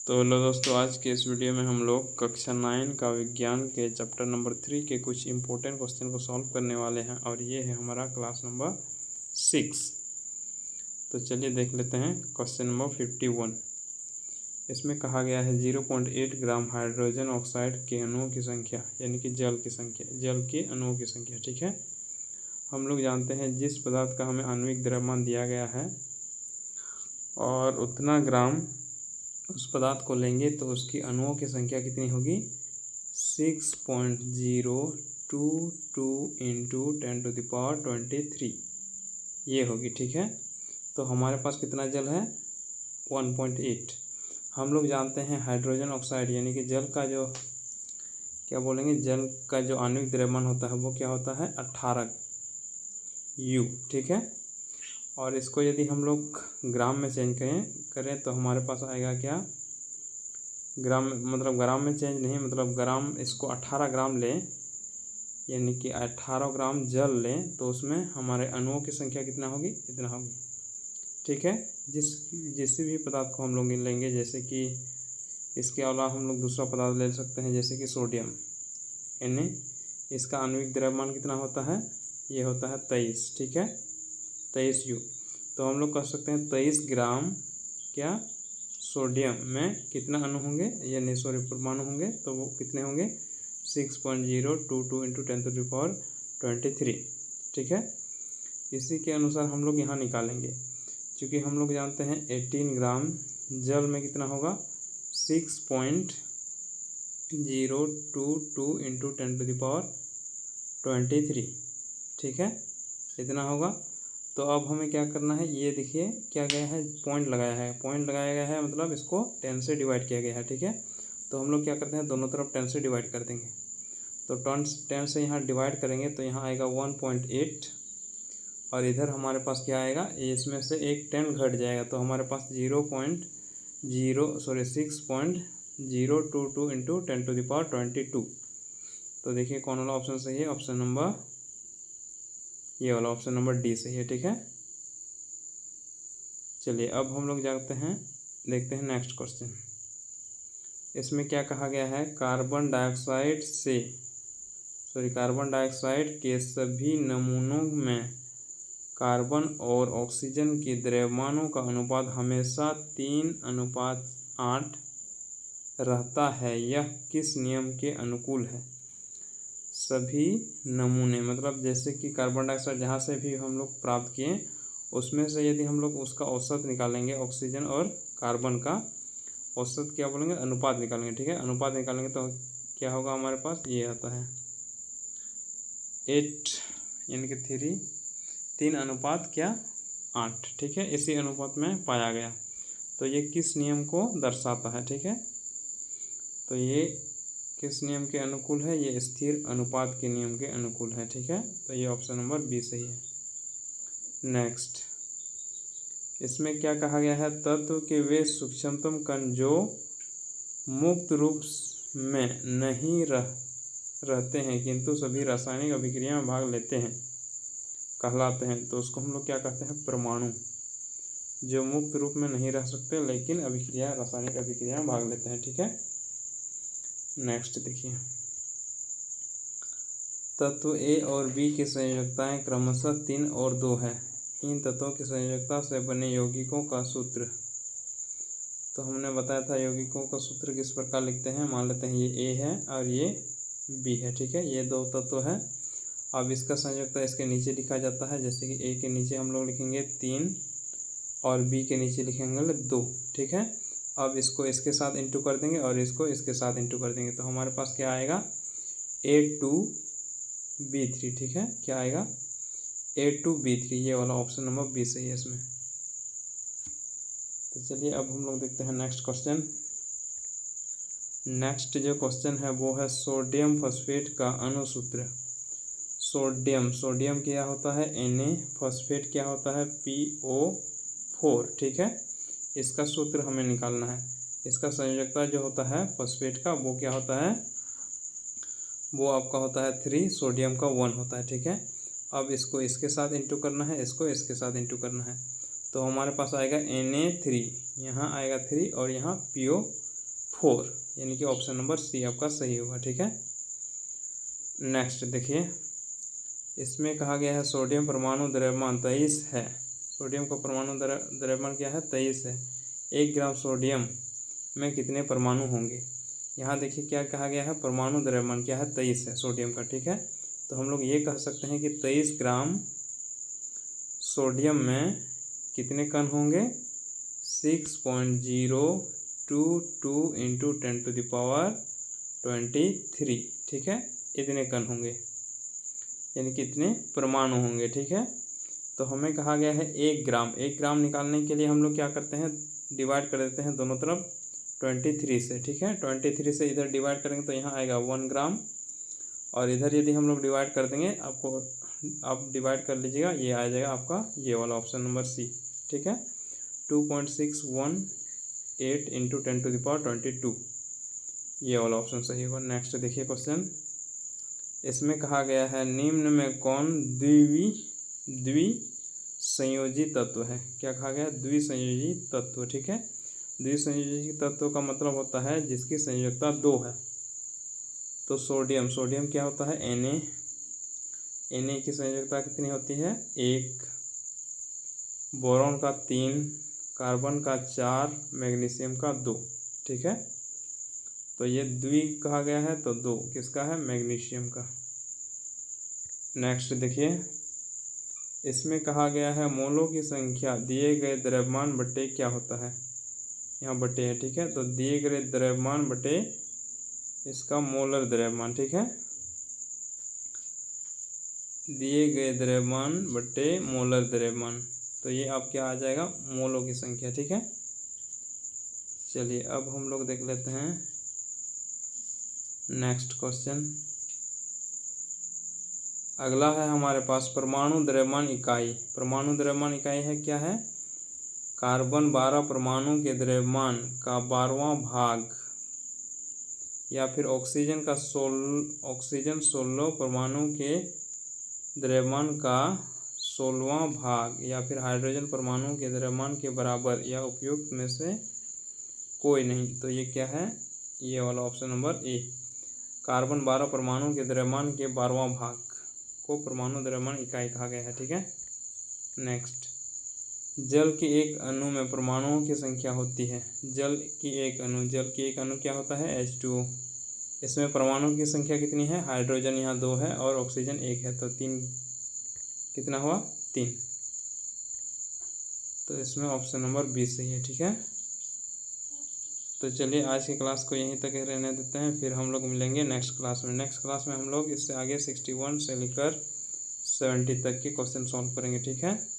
तो लो दोस्तों, आज के इस वीडियो में हम लोग कक्षा 9 का विज्ञान के चैप्टर नंबर 3 के कुछ इम्पोर्टेंट क्वेश्चन को सॉल्व करने वाले हैं और ये है हमारा क्लास नंबर 6। तो चलिए देख लेते हैं क्वेश्चन नंबर 51। इसमें कहा गया है 0.8 ग्राम हाइड्रोजन ऑक्साइड के अणुओं की संख्या, यानी कि जल के अणुओं की संख्या। ठीक है, हम लोग जानते हैं जिस पदार्थ का हमें आणविक द्रव्यमान दिया गया है और उतना ग्राम उस पदार्थ को लेंगे तो उसकी अणुओं की संख्या कितनी होगी? 6.022 इंटू 10⁻23 ये होगी। ठीक है, तो हमारे पास कितना जल है? 1.8। हम लोग जानते हैं हाइड्रोजन ऑक्साइड यानी कि जल का जो क्या बोलेंगे, जल का जो आणविक द्रव्यमान होता है वो क्या होता है? 18 U। ठीक है, और इसको यदि हम लोग ग्राम में चेंज करें तो हमारे पास आएगा क्या? ग्राम मतलब ग्राम में चेंज नहीं, मतलब ग्राम, इसको 18 ग्राम लें यानी कि 18 ग्राम जल लें तो उसमें हमारे अणुओं की संख्या कितना होगी? इतना होगी। ठीक है, जिस भी पदार्थ को हम लोग लेंगे, जैसे कि इसके अलावा हम लोग दूसरा पदार्थ ले सकते हैं जैसे कि सोडियम Na, इसका आणविक द्रव्यमान कितना होता है? ये होता है 23। ठीक है, 23 U। तो हम लोग कह सकते हैं 23 ग्राम क्या सोडियम में कितना अणु होंगे, या नहीं सॉरी परमाणु होंगे, तो वो कितने होंगे? 6.022 इंटू 10⁻23। ठीक है, इसी के अनुसार हम लोग यहाँ निकालेंगे, क्योंकि हम लोग जानते हैं 18 ग्राम जल में कितना होगा? 6.022 इंटू 10⁻23। ठीक है, इतना होगा। तो अब हमें क्या करना है, ये देखिए क्या गया है, पॉइंट लगाया गया है, मतलब इसको 10 से डिवाइड किया गया है। ठीक है, तो हम लोग क्या करते हैं, दोनों तरफ 10 से डिवाइड कर देंगे। तो 10 से यहाँ डिवाइड करेंगे तो यहाँ आएगा 1.8 और इधर हमारे पास क्या आएगा, इसमें से एक 10 घट जाएगा तो हमारे पास 6.022 इंटू 10⁻22। तो देखिए कौन वाला ऑप्शन सही है? ऑप्शन नंबर ये वाला, ऑप्शन नंबर डी सही है। ठीक है, चलिए अब हम लोग देखते हैं नेक्स्ट क्वेश्चन। इसमें क्या कहा गया है? कार्बन डाइऑक्साइड के सभी नमूनों में कार्बन और ऑक्सीजन के द्रव्यमानों का अनुपात हमेशा 3:8 रहता है, यह किस नियम के अनुकूल है? सभी नमूने मतलब जैसे कि कार्बन डाइऑक्साइड जहाँ से भी हम लोग प्राप्त किए उसमें से यदि हम लोग उसका औसत निकालेंगे, ऑक्सीजन और कार्बन का औसत क्या बोलेंगे? अनुपात निकालेंगे। ठीक है, अनुपात निकालेंगे तो क्या होगा हमारे पास? ये आता है 8 यानी कि 3:8। ठीक है, इसी अनुपात में पाया गया। तो ये किस नियम को दर्शाता है? ठीक है, तो ये किस नियम के अनुकूल है? ये स्थिर अनुपात के नियम के अनुकूल है। ठीक है, तो ये ऑप्शन नंबर बी सही है। नेक्स्ट, इसमें क्या कहा गया है? तत्व के वे सूक्ष्मतम कण जो मुक्त रूप में नहीं रहते हैं किंतु सभी रासायनिक अभिक्रिया में भाग लेते हैं कहलाते हैं। तो उसको हम लोग क्या कहते हैं? परमाणु। जो मुक्त रूप में नहीं रह सकते लेकिन रासायनिक अभिक्रिया में भाग लेते हैं। ठीक है, नेक्स्ट देखिए, तत्व ए और बी की संयोजकताएं क्रमशः 3 और 2 है। इन तत्वों की संयोजकता से बने यौगिकों का सूत्र। तो हमने बताया था यौगिकों का सूत्र किस प्रकार लिखते हैं। मान लेते हैं ये ए है और ये बी है। ठीक है, ये 2 तत्व है। अब इसका संयोजकता इसके नीचे लिखा जाता है, जैसे कि ए के नीचे हम लोग लिखेंगे 3 और बी के नीचे लिखेंगे 2। ठीक है, अब इसको इसके साथ इंटू कर देंगे और इसको इसके साथ इंटू कर देंगे तो हमारे पास क्या आएगा? A2B3। ठीक है, क्या आएगा? A2B3। ये वाला ऑप्शन नंबर बी सही है इसमें। तो चलिए अब हम लोग देखते हैं नेक्स्ट क्वेश्चन। नेक्स्ट जो क्वेश्चन है वो है सोडियम फॉस्फेट का अणुसूत्र। सोडियम क्या होता है? Na, फॉस्फेट क्या होता है? PO4। ठीक है, इसका सूत्र हमें निकालना है। इसका संयोजकता जो होता है फॉस्फेट का वो क्या होता है? वो आपका होता है 3, सोडियम का 1 होता है। ठीक है, अब इसको इसके साथ इंटू करना है, इसको इसके साथ इंटू करना है तो हमारे पास आएगा Na3, यहाँ आएगा 3 और यहाँ PO 4, यानी कि ऑप्शन नंबर सी आपका सही होगा। ठीक है, नेक्स्ट देखिए, इसमें कहा गया है सोडियम परमाणु द्रव्यमान 23 है। सोडियम का परमाणु द्रव्यमान क्या है? 23 है। 1 ग्राम सोडियम में कितने परमाणु होंगे? यहाँ देखिए क्या कहा गया है, परमाणु द्रव्यमान क्या है? 23 है सोडियम का। ठीक है, तो हम लोग ये कह सकते हैं कि 23 ग्राम सोडियम में कितने कण होंगे? 6.022 इंटू 10⁻23। ठीक है, इतने कण होंगे, यानी कितने परमाणु होंगे। ठीक है, तो हमें कहा गया है 1 ग्राम। 1 ग्राम निकालने के लिए हम लोग क्या करते हैं? डिवाइड कर देते हैं दोनों तरफ 23 से। ठीक है, 23 से इधर डिवाइड करेंगे तो यहाँ आएगा 1 ग्राम, और इधर यदि हम लोग डिवाइड कर देंगे, आपको आप डिवाइड कर लीजिएगा, ये आ जाएगा आपका ये वाला ऑप्शन नंबर सी। ठीक है, 2.618 इंटू 10⁻22, ये वाला ऑप्शन सही होगा। नेक्स्ट देखिए क्वेश्चन, इसमें कहा गया है निम्न में कौन द्विसंयोजी तत्व है? क्या कहा गया? द्विसंयोजी तत्व। ठीक है, द्विसंयोजी तत्व का मतलब होता है जिसकी संयोजकता 2 है। तो सोडियम क्या होता है? Na की संयोजकता कितनी होती है? 1। बोरॉन का 3, कार्बन का 4, मैग्नीशियम का 2। ठीक है, तो ये द्वि कहा गया है, तो 2 किसका है? मैग्नीशियम का। नेक्स्ट देखिए, इसमें कहा गया है मोलों की संख्या दिए गए द्रव्यमान बटे क्या होता है? यहाँ बटे है। ठीक है, तो दिए गए द्रव्यमान बटे इसका मोलर द्रव्यमान। ठीक है, दिए गए द्रव्यमान बटे मोलर द्रव्यमान, तो ये आप क्या आ जाएगा? मोलों की संख्या। ठीक है, चलिए अब हम लोग देख लेते हैं नेक्स्ट क्वेश्चन। अगला है हमारे पास परमाणु द्रव्यमान इकाई। परमाणु द्रव्यमान इकाई है क्या है? कार्बन 12 परमाणु के द्रव्यमान का 12वां भाग, या फिर ऑक्सीजन 16 परमाणु के द्रव्यमान का 16वां भाग, या फिर हाइड्रोजन परमाणु के द्रव्यमान के बराबर, या उपयुक्त में से कोई नहीं। तो ये क्या है? ये वाला ऑप्शन नंबर ए, कार्बन 12 परमाणु के द्रव्यमान के 12वां भाग को परमाणु द्रव्यमान इकाई कहा गया है। ठीक है, नेक्स्ट, जल के एक अणु में परमाणुओं की संख्या होती है। जल की एक अणु क्या होता है? H2O। इसमें परमाणु की संख्या कितनी है? हाइड्रोजन यहाँ 2 है और ऑक्सीजन 1 है, तो 3 कितना हुआ? 3। तो इसमें ऑप्शन नंबर बी सही है। ठीक है, तो चलिए आज की क्लास को यहीं तक रहने देते हैं, फिर हम लोग मिलेंगे नेक्स्ट क्लास में। नेक्स्ट क्लास में हम लोग इससे आगे 61 से लेकर 70 तक के क्वेश्चन सॉल्व करेंगे। ठीक है।